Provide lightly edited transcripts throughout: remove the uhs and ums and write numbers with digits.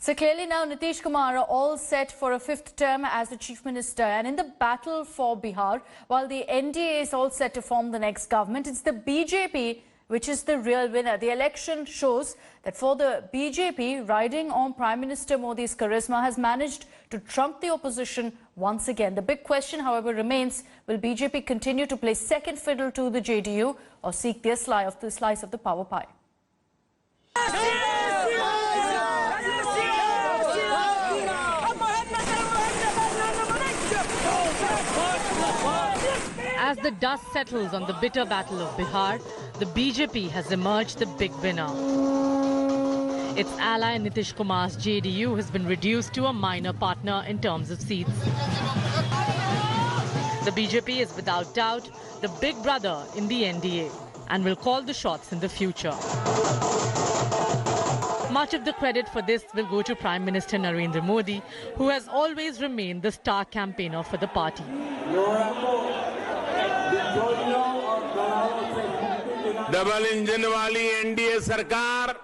So clearly now Nitish Kumar are all set for a fifth term as the Chief Minister. And in the battle for Bihar, while the NDA is all set to form the next government, it's the BJP which is the real winner. The election shows that for the BJP, riding on Prime Minister Modi's charisma has managed to trump the opposition once again. The big question, however, remains, will BJP continue to play second fiddle to the JDU or seek their slice of the power pie? As the dust settles on the bitter battle of Bihar, the BJP has emerged the big winner. Its ally Nitish Kumar's JDU has been reduced to a minor partner in terms of seats. The BJP is without doubt the big brother in the NDA and will call the shots in the future. Much of the credit for this will go to Prime Minister Narendra Modi, who has always remained the star campaigner for the party. Double engine वाली NDA सरकार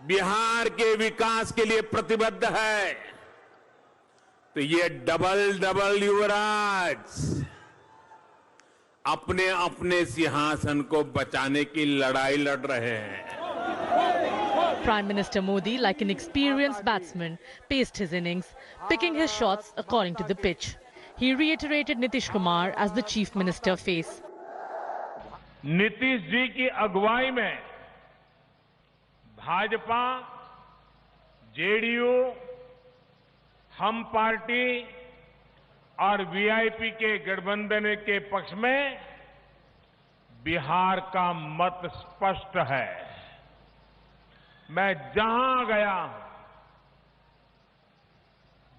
बिहार के विकास के लिए प्रतिबद्ध है, तो ये double युवराज अपने अपने सिंहासन को बचाने की लड़ाई लड़ रहे हैं. Prime Minister Modi, like an experienced batsman, paced his innings, picking his shots according to the pitch. He reiterated Nitish Kumar as the Chief Minister face. Nitish ji की अगुवाई में भाजपा, जेडीयू, हम पार्टी और वीआईपी के गठबंधन के पक्ष में बिहार का मत स्पष्ट है. मैं जहां गया हूं,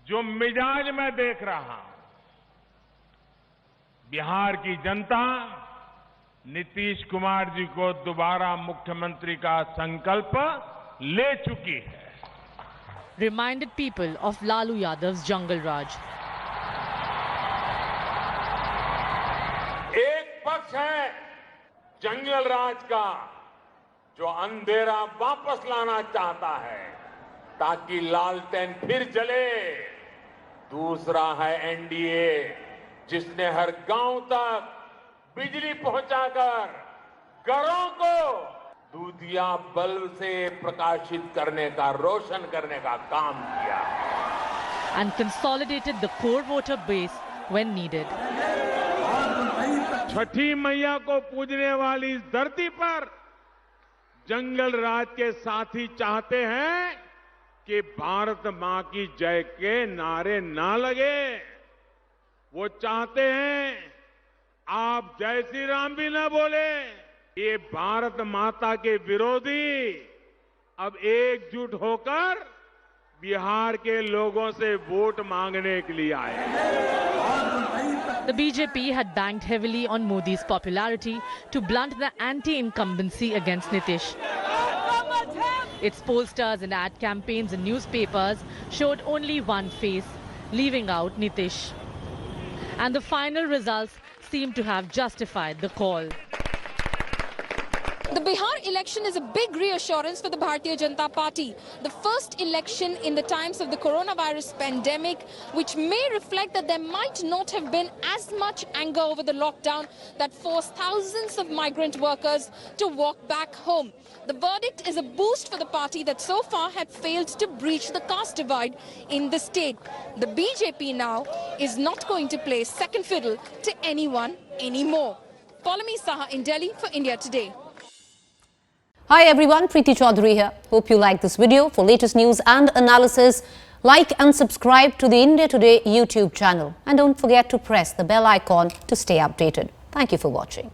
जो मिजाज मैं देख रहा हूं, बिहार की जनता नीतीश कुमार जी को दोबारा मुख्यमंत्री का संकल्प ले चुकी है. Reminded people of Lalu Yadav's Jungle Raj. एक पक्ष है जंगल राज का, जो अंधेरा वापस लाना चाहता है ताकि लालटेन फिर जले. दूसरा है एनडीए, जिसने हर गांव तक बिजली पहुंचाकर घरों को दूधिया बल्ब से प्रकाशित करने का, रोशन करने का काम किया. And consolidated the core voter base when needed. छठी मैया को पूजने वाली इस धरती पर जंगल राज के साथी चाहते हैं कि भारत मां की जय के नारे ना लगे. वो चाहते हैं आप जय श्री राम भी ना बोले. ये भारत माता के विरोधी अब एकजुट होकर बिहार के लोगों से वोट मांगने के लिए आए. The BJP had banked heavily on Modi's popularity to blunt the anti-incumbency against Nitish. Its pollsters and ad campaigns and newspapers showed only one face, leaving out Nitish. And the final results seem to have justified the call. The Bihar election is a big reassurance for the Bharatiya Janata Party. The first election in the times of the coronavirus pandemic, which may reflect that there might not have been as much anger over the lockdown that forced thousands of migrant workers to walk back home. The verdict is a boost for the party that so far had failed to breach the caste divide in the state. The BJP now is not going to play second fiddle to anyone anymore. Follow me, Saha, in Delhi for India Today. Hi everyone, Preeti Chaudhary here. Hope you like this video. For latest news and analysis, like and subscribe to the India Today YouTube channel. And don't forget to press the bell icon to stay updated. Thank you for watching.